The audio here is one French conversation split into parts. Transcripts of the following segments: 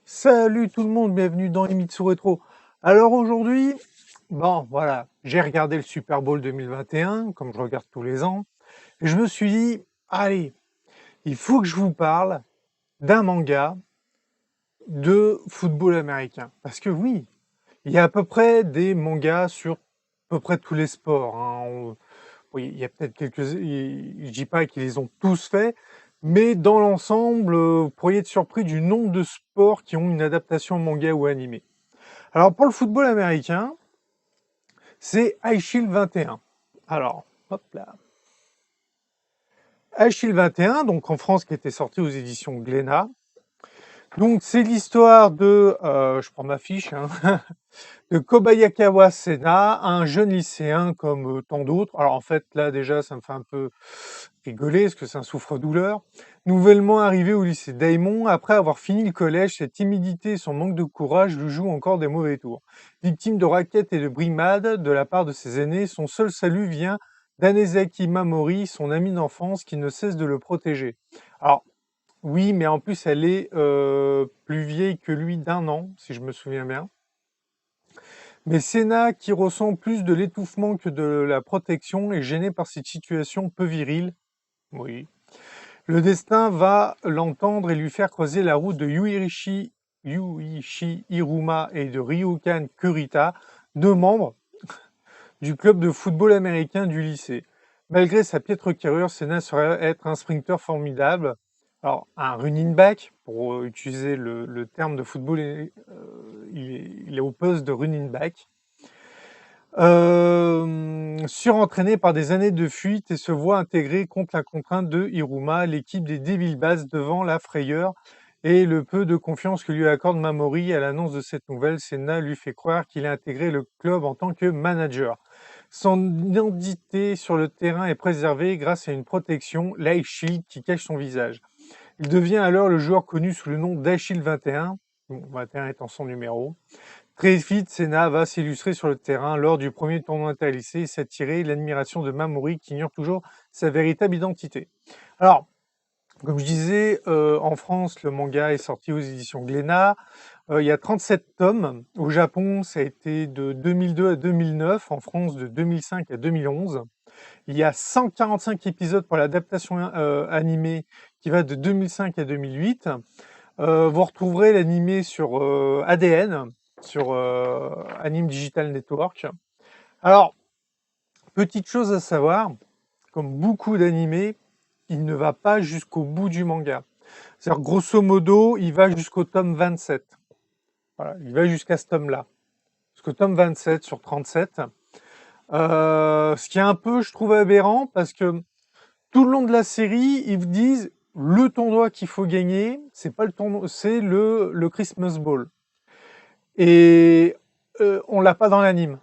Salut tout le monde, bienvenue dans Emitsu Retro. Alors aujourd'hui, bon voilà, j'ai regardé le Super Bowl 2021, comme je regarde tous les ans, et je me suis dit, allez, il faut que je vous parle d'un manga de football américain. Parce que oui, il y a à peu près des mangas sur à peu près tous les sports, hein. Oui, il y a peut-être je dis pas qu'ils les ont tous faits, mais dans l'ensemble, vous pourriez être surpris du nombre de sports qui ont une adaptation manga ou animé. Alors pour le football américain, c'est High Shield 21. Alors, hop là. High Shield 21, donc en France qui était sorti aux éditions Glénat. Donc c'est l'histoire de, je prends ma fiche, hein, de Kobayakawa Sena, un jeune lycéen comme tant d'autres. Alors en fait là déjà ça me fait un peu rigoler parce que c'est un souffre-douleur. Nouvellement arrivé au lycée Daimon, après avoir fini le collège, sa timidité et son manque de courage lui jouent encore des mauvais tours. Victime de raquettes et de brimades de la part de ses aînés, son seul salut vient d'Anezaki Mamori, son ami d'enfance qui ne cesse de le protéger. Alors oui, mais en plus elle est plus vieille que lui d'un an, si je me souviens bien. Mais Senna, qui ressent plus de l'étouffement que de la protection, est gêné par cette situation peu virile. Oui. Le destin va l'entendre et lui faire croiser la route de Yuichi Hiruma et de Ryukan Kurita, deux membres du club de football américain du lycée. Malgré sa piètre carrure, Senna saurait être un sprinter formidable. Alors, un running back, pour utiliser le terme de football, il est au poste de running back. Surentraîné par des années de fuite et se voit intégré contre la contrainte de Hiruma, l'équipe des Devil Bats devant la frayeur et le peu de confiance que lui accorde Mamori à l'annonce de cette nouvelle. Senna lui fait croire qu'il a intégré le club en tant que manager. Son identité sur le terrain est préservée grâce à une protection, l'Ice Shield, qui cache son visage. Il devient alors le joueur connu sous le nom d'Achille 21, bon, 21 étant son numéro. Très vite, Senna va s'illustrer sur le terrain lors du premier tournoi interlycée et s'attirer l'admiration de Mamori qui ignore toujours sa véritable identité. Alors, comme je disais, en France, le manga est sorti aux éditions Glénat. Il y a 37 tomes. Au Japon, ça a été de 2002 à 2009. En France, de 2005 à 2011. Il y a 145 épisodes pour l'adaptation animée qui va de 2005 à 2008. Vous retrouverez l'animé sur ADN, sur Anime Digital Network. Alors, petite chose à savoir, comme beaucoup d'animés, il ne va pas jusqu'au bout du manga. C'est-à-dire, grosso modo, il va jusqu'au tome 27. Voilà, il va jusqu'à ce tome-là. Jusqu'au tome 27 sur 37. Ce qui est un peu, je trouve, aberrant, parce que tout le long de la série, ils vous disent le tournoi qu'il faut gagner, c'est pas le tournoi, c'est le Christmas Ball. Et on l'a pas dans l'anime.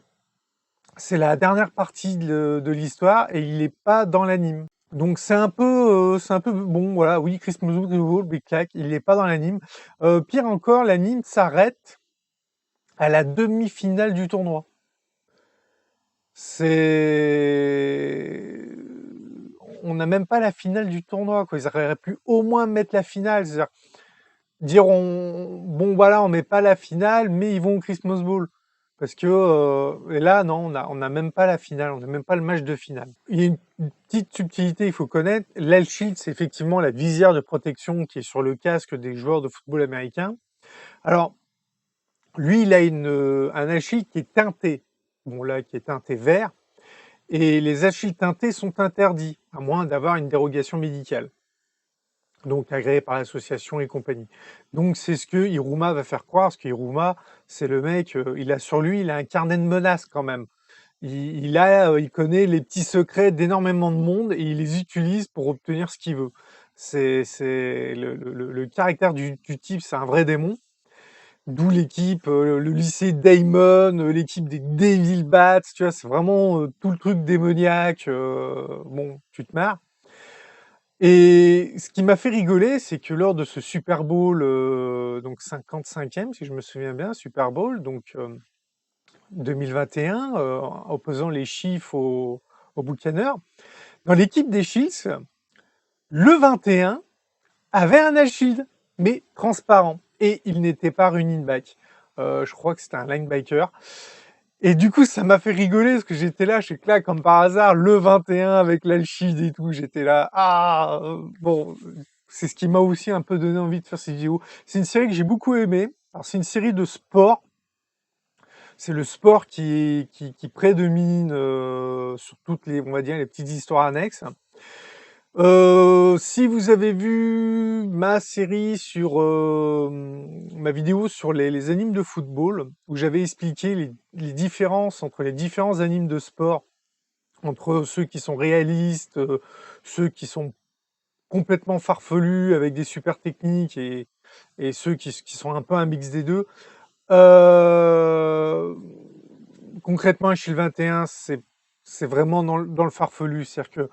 C'est la dernière partie de l'histoire et il n'est pas dans l'anime. Donc c'est un peu bon, voilà, oui, Christmas Ball, Big Clack, il n'est pas dans l'anime. Pire encore, l'anime s'arrête à la demi-finale du tournoi. C'est, on n'a même pas la finale du tournoi, quoi. Ils auraient pu au moins mettre la finale, c'est-à-dire dire bon voilà, on met pas la finale, mais ils vont au Christmas Bowl. Parce que et là, non, on n'a même pas la finale, on n'a même pas le match de finale. Il y a une petite subtilité, il faut connaître. L'El Shield, c'est effectivement la visière de protection qui est sur le casque des joueurs de football américain. Alors, lui, il a un L Shield qui est teinté. Bon, là, qui est teinté vert. Et les L teintés sont interdits, à moins d'avoir une dérogation médicale. Donc agréé par l'association et compagnie. Donc c'est ce que Hiruma va faire croire, parce que Hiruma, c'est le mec, il a sur lui, il a un carnet de menaces quand même. Il connaît les petits secrets d'énormément de monde et il les utilise pour obtenir ce qu'il veut. C'est le caractère du type, c'est un vrai démon. D'où l'équipe, le lycée Daimon, l'équipe des Devil Bats, tu vois, c'est vraiment tout le truc démoniaque. Bon, tu te marres. Et ce qui m'a fait rigoler, c'est que lors de ce Super Bowl, donc 55e, si je me souviens bien, Super Bowl, donc 2021, opposant les Chiefs aux Buccaneers, dans l'équipe des Chiefs, le 21 avait un Shield, mais transparent. et il n'était pas running back. Je crois que c'était un linebacker. Et du coup, ça m'a fait rigoler parce que j'étais là, je suis là, comme par hasard, le 21 avec l'Alchid et tout. J'étais là, bon, c'est ce qui m'a aussi un peu donné envie de faire ces vidéos. C'est une série que j'ai beaucoup aimée. Alors, c'est une série de sport. C'est le sport qui prédomine sur toutes les, on va dire, les petites histoires annexes. Si vous avez vu ma série sur ma vidéo sur les animes de football, où j'avais expliqué les différences entre les différents animes de sport, entre ceux qui sont réalistes, ceux qui sont complètement farfelus avec des super techniques et ceux qui sont un peu un mix des deux. Euh, Concrètement, chez le 21, c'est vraiment dans le farfelu, c'est-à-dire que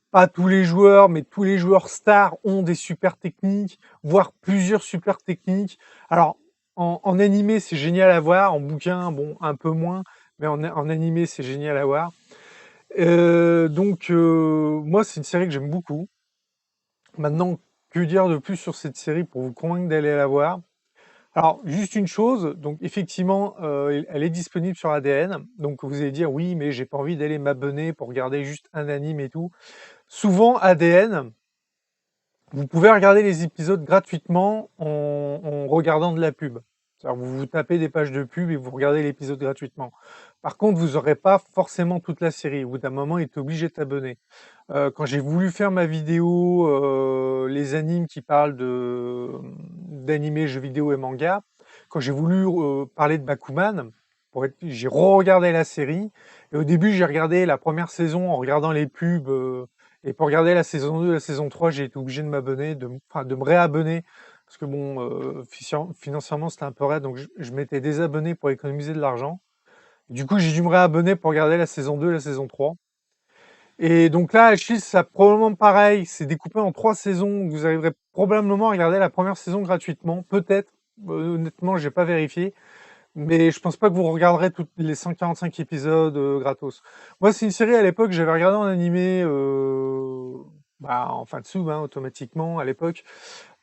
pas tous les joueurs, mais tous les joueurs stars ont des super techniques, voire plusieurs super techniques. Alors, en animé, c'est génial à voir. En bouquin, bon, un peu moins, mais en animé, c'est génial à voir. Moi, c'est une série que j'aime beaucoup. Maintenant, que dire de plus sur cette série pour vous convaincre d'aller la voir? Alors, juste une chose, donc effectivement, elle est disponible sur ADN. Donc, vous allez dire, oui, mais j'ai pas envie d'aller m'abonner pour regarder juste un anime et tout. Souvent, ADN, vous pouvez regarder les épisodes gratuitement en regardant de la pub. C'est-à-dire, vous tapez des pages de pub et vous regardez l'épisode gratuitement. Par contre, vous n'aurez pas forcément toute la série. Au bout d'un moment, il est obligé de t'abonner. Quand j'ai voulu faire ma vidéo, les animes qui parlent d'animés, jeux vidéo et manga, quand j'ai voulu parler de Bakuman, j'ai re-regardé la série. Et au début, j'ai regardé la première saison en regardant les pubs. Et pour regarder la saison 2, la saison 3, j'ai été obligé de m'abonner, de me réabonner. Parce que bon, financièrement, c'était un peu raide. Donc, je m'étais désabonné pour économiser de l'argent. Du coup, j'ai dû me réabonner pour regarder la saison 2 et la saison 3. Et donc là, Achilles, ça probablement pareil. C'est découpé en 3 saisons. Vous arriverez probablement à regarder la première saison gratuitement. Peut-être. Honnêtement, j'ai pas vérifié. Mais je pense pas que vous regarderez tous les 145 épisodes gratos. Moi, c'est une série à l'époque, j'avais regardé en animé, en fin de sub, hein, automatiquement à l'époque,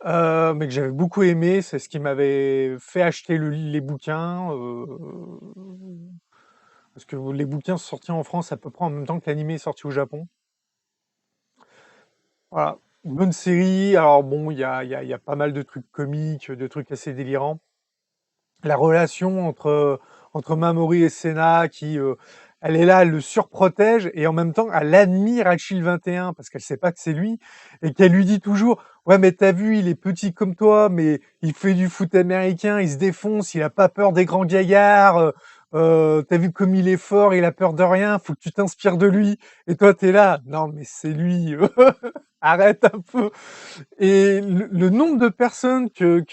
mais que j'avais beaucoup aimé. C'est ce qui m'avait fait acheter les bouquins. Parce que les bouquins sont sortis en France à peu près en même temps que l'animé est sorti au Japon. Voilà, bonne série. Alors bon, il y a pas mal de trucs comiques, de trucs assez délirants. La relation entre Mamori et Senna, elle est là, elle le surprotège, et en même temps, elle admire Achille 21, parce qu'elle sait pas que c'est lui, et qu'elle lui dit toujours, ouais, mais t'as vu, il est petit comme toi, mais il fait du foot américain, il se défonce, il a pas peur des grands gaillards, t'as vu comme il est fort, il a peur de rien, faut que tu t'inspires de lui. Et toi, t'es là, non, mais c'est lui, arrête un peu. Et le nombre de personnes que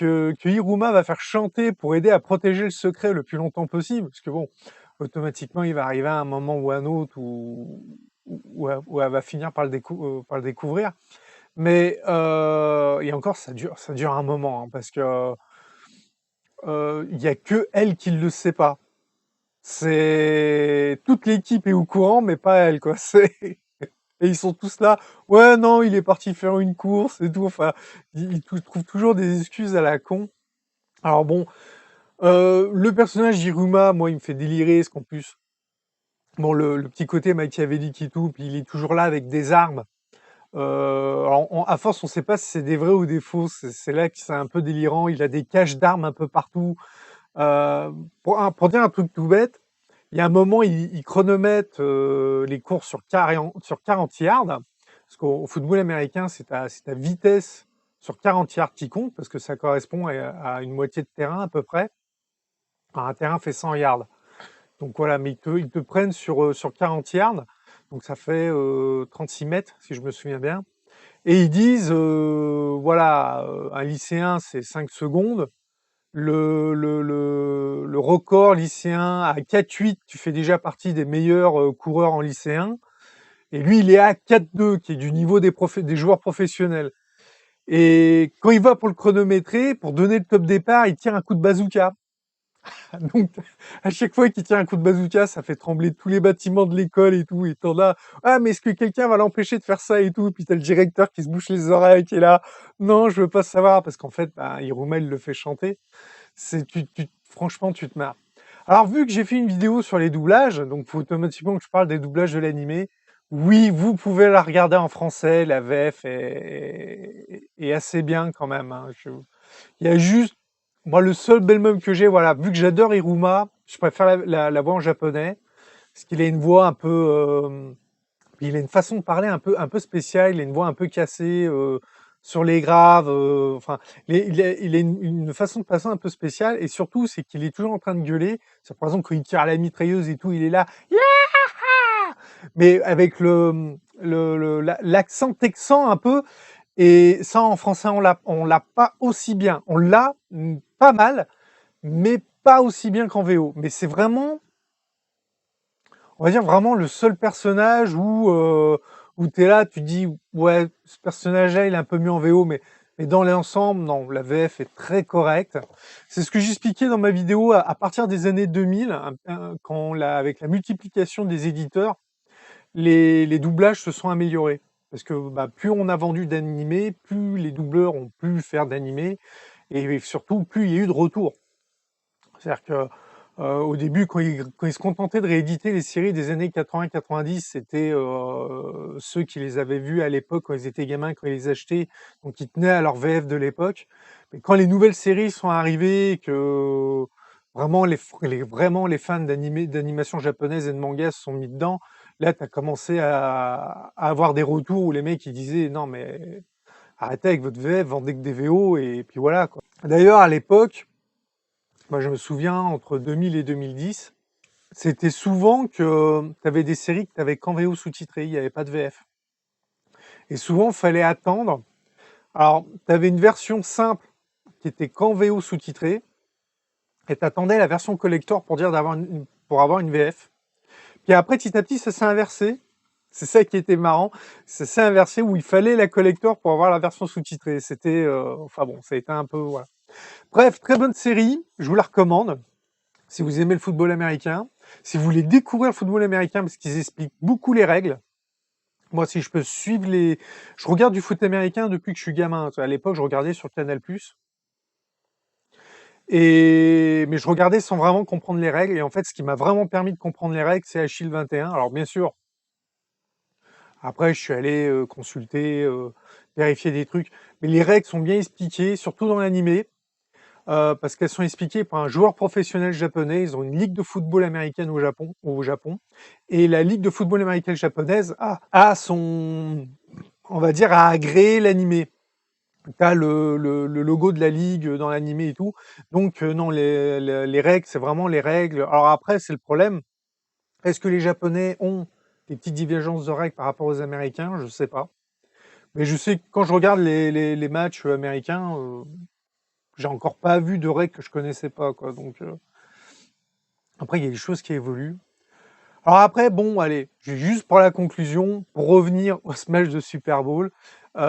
Hiruma va faire chanter pour aider à protéger le secret le plus longtemps possible, parce que bon, automatiquement, il va arriver à un moment ou à un autre où elle va finir par le découvrir. Mais et encore, ça dure un moment, hein, parce que il y a que elle qui le sait pas. C'est toute l'équipe est au courant, mais pas elle, quoi. Et ils sont tous là, ouais, non, il est parti faire une course et tout. Enfin, ils trouvent toujours des excuses à la con. Alors bon, le personnage d'Iruma, moi, il me fait délirer, parce qu'en plus, bon, le petit côté machiavélique et tout, puis il est toujours là avec des armes. Alors, à force, on sait pas si c'est des vrais ou des faux. C'est là que c'est un peu délirant. Il a des caches d'armes un peu partout. Euh, pour dire un truc tout bête, il y a un moment, il chronomètre les courses sur 40 yards. Parce qu'au football américain, c'est ta vitesse sur 40 yards qui compte, parce que ça correspond à une moitié de terrain à peu près. Alors, un terrain fait 100 yards. Donc voilà, mais ils te prennent sur 40 yards. Donc ça fait 36 mètres, si je me souviens bien. Et ils disent, voilà, un lycéen, c'est 5 secondes. Le record lycéen à 4,8, tu fais déjà partie des meilleurs coureurs en lycéen. Et lui, il est à 4,2, qui est du niveau des joueurs professionnels. Et quand il va pour le chronométrer, pour donner le top départ, il tire un coup de bazooka. Donc, à chaque fois qu'il tire un coup de bazooka, ça fait trembler tous les bâtiments de l'école et tout. Et t'en là, ah, mais est-ce que quelqu'un va l'empêcher de faire ça et tout? Et puis t'as le directeur qui se bouche les oreilles, qui est là. Non, je veux pas savoir parce qu'en fait, bah, Hiruma, il le fait chanter. Franchement, tu te marres. Alors, vu que j'ai fait une vidéo sur les doublages, donc faut automatiquement que je parle des doublages de l'animé. Oui, vous pouvez la regarder en français, la VF est assez bien quand même, hein. Il y a juste, moi, le seul bémol que j'ai, voilà, vu que j'adore Hiruma, je préfère la voix en japonais, parce qu'il a une voix un peu, il a une façon de parler un peu spéciale, il a une voix un peu cassée, sur les graves, enfin, il a une façon de passer un peu spéciale, et surtout, c'est qu'il est toujours en train de gueuler. C'est, par exemple, quand il tire à la mitrailleuse et tout, il est là, mais avec l'accent texan un peu, et ça, en français, on l'a pas aussi bien. On l'a pas mal, mais pas aussi bien qu'en VO. Mais c'est vraiment, on va dire vraiment le seul personnage où tu es là, tu dis, ouais, ce personnage-là, il est un peu mieux en VO, mais dans l'ensemble, non, la VF est très correcte. C'est ce que j'expliquais dans ma vidéo à partir des années 2000, avec la multiplication des éditeurs, les doublages se sont améliorés. Parce que bah, plus on a vendu d'animés, plus les doubleurs ont pu faire d'animés, et surtout, plus il y a eu de retours. C'est-à-dire que au début, quand ils se contentaient de rééditer les séries des années 80-90, c'était ceux qui les avaient vues à l'époque quand ils étaient gamins, quand ils les achetaient, donc ils tenaient à leur VF de l'époque. Mais quand les nouvelles séries sont arrivées, que vraiment les fans d'animation japonaise et de manga se sont mis dedans, là, tu as commencé à avoir des retours où les mecs ils disaient non mais arrêtez avec votre VF, vendez que des VO, et puis voilà, quoi. D'ailleurs, à l'époque, moi, je me souviens, entre 2000 et 2010, c'était souvent que tu avais des séries que tu avais qu'en VO sous-titré, il n'y avait pas de VF. Et souvent, il fallait attendre. Alors, tu avais une version simple qui était qu'en VO sous-titré, et tu attendais la version collector pour dire pour avoir une VF. Puis après, petit à petit, ça s'est inversé. C'est ça qui était marrant. Ça s'est inversé où il fallait la collector pour avoir la version sous-titrée. C'était, enfin bon, ça a été un peu, voilà. Bref, très bonne série. Je vous la recommande. Si vous aimez le football américain, si vous voulez découvrir le football américain, parce qu'ils expliquent beaucoup les règles. Moi, si je peux suivre je regarde du foot américain depuis que je suis gamin. À l'époque, je regardais sur Canal+. Mais je regardais sans vraiment comprendre les règles. Et en fait, ce qui m'a vraiment permis de comprendre les règles, c'est Achille 21. Alors, bien sûr, après, je suis allé consulter, vérifier des trucs. Mais les règles sont bien expliquées, surtout dans l'animé. Parce qu'elles sont expliquées par un joueur professionnel japonais. Ils ont une ligue de football américaine au Japon. Et la ligue de football américaine japonaise a son, on va dire, a agréé l'animé. Tu as le logo de la ligue dans l'animé et tout. Donc, non, les règles, c'est vraiment les règles. Alors après, c'est le problème. Est-ce que les Japonais ont des petites divergences de règles par rapport aux Américains? Je ne sais pas. Mais je sais que quand je regarde les matchs américains, j'ai encore pas vu de règles que je connaissais pas, quoi. Donc, après, il y a des choses qui évoluent. Alors après, bon, allez, juste pour la conclusion, pour revenir au smash de Super Bowl, il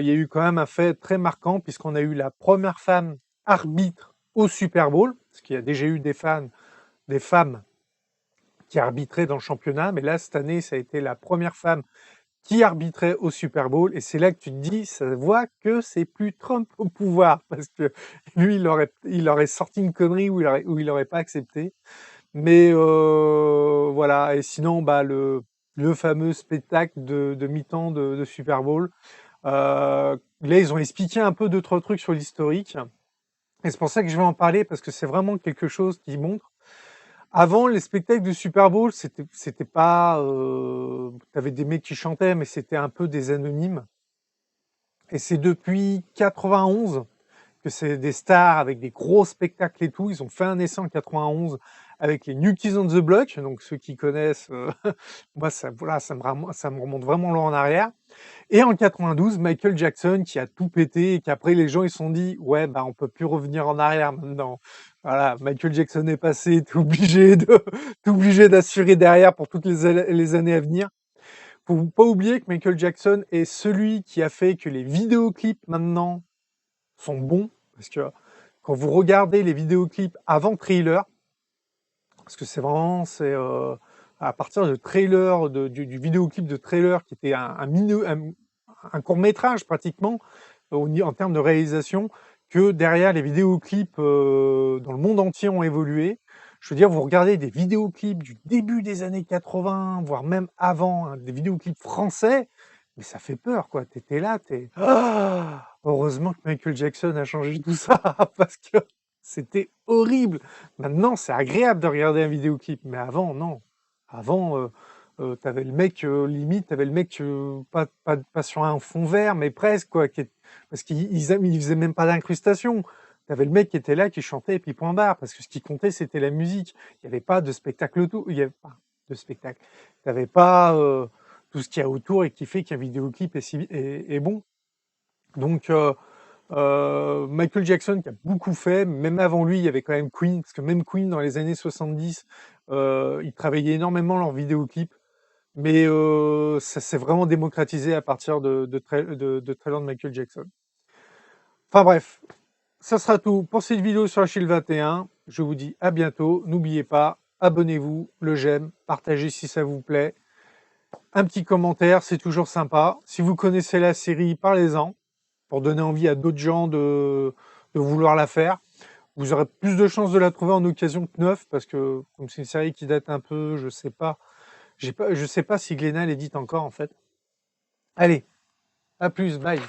y a eu quand même un fait très marquant, puisqu'on a eu la première femme arbitre au Super Bowl, parce qu'il y a déjà eu des femmes qui arbitraient dans le championnat, mais là, cette année, ça a été la première femme qui arbitrait au Super Bowl, et c'est là que tu te dis, ça voit que c'est plus Trump au pouvoir, parce que lui, il aurait sorti une connerie où il aurait pas accepté. Mais voilà, et sinon, bah, le fameux spectacle de mi-temps de Super Bowl. Là, ils ont expliqué un peu d'autres trucs sur l'historique. Et c'est pour ça que je vais en parler, parce que c'est vraiment quelque chose qui montre. Avant, les spectacles de Super Bowl, c'était pas. T'avais des mecs qui chantaient, mais c'était un peu des anonymes. Et c'est depuis 91 que c'est des stars avec des gros spectacles et tout. Ils ont fait un essai en 91 avec les New Kids on the Block. Donc ceux qui connaissent, moi voilà, ça me remonte vraiment loin en arrière. Et en 92, Michael Jackson qui a tout pété, et qu'après les gens ils se sont dit ouais, bah on peut plus revenir en arrière maintenant. Voilà, Michael Jackson est passé, t'es obligé d'assurer derrière pour toutes les années à venir. Faut pas oublier que Michael Jackson est celui qui a fait que les vidéoclips maintenant sont bons, parce que quand vous regardez les vidéoclips avant Thriller, parce que c'est vraiment, à partir de Trailer, du vidéoclip de Trailer, qui était un court-métrage pratiquement, en termes de réalisation, que derrière les vidéoclips dans le monde entier ont évolué. Je veux dire, vous regardez des vidéoclips du début des années 80, voire même avant, hein, des vidéoclips français, mais ça fait peur, quoi. Tu étais là, «Ah! Heureusement que Michael Jackson a changé tout ça parce que c'était horrible». Maintenant, c'est agréable de regarder un vidéoclip, mais avant, non. Avant, tu le mec, limite, tu le mec, pas sur un fond vert, mais presque, quoi, parce qu'ils faisaient même pas d'incrustation. Tu avais le mec qui était là, qui chantait, et puis point barre, parce que ce qui comptait, c'était la musique. Il y avait pas de spectacle autour, il y avait pas de spectacle. Tu avais pas, tout ce qu'il y a autour et qui fait qu'un vidéoclip est bon. Donc, Michael Jackson qui a beaucoup fait, même avant lui, il y avait quand même Queen, parce que même Queen, dans les années 70, ils travaillaient énormément leurs vidéoclips. Mais ça s'est vraiment démocratisé à partir de Trailer de Michael Jackson. Enfin bref, ça sera tout pour cette vidéo sur Achille 21. Je vous dis à bientôt. N'oubliez pas, abonnez-vous, le j'aime, partagez si ça vous plaît. Un petit commentaire, c'est toujours sympa. Si vous connaissez la série, parlez-en pour donner envie à d'autres gens de vouloir la faire. Vous aurez plus de chances de la trouver en occasion que neuf, parce que comme c'est une série qui date un peu, je sais pas, je sais pas si Glénat l'édite encore en fait. Allez, à plus, bye.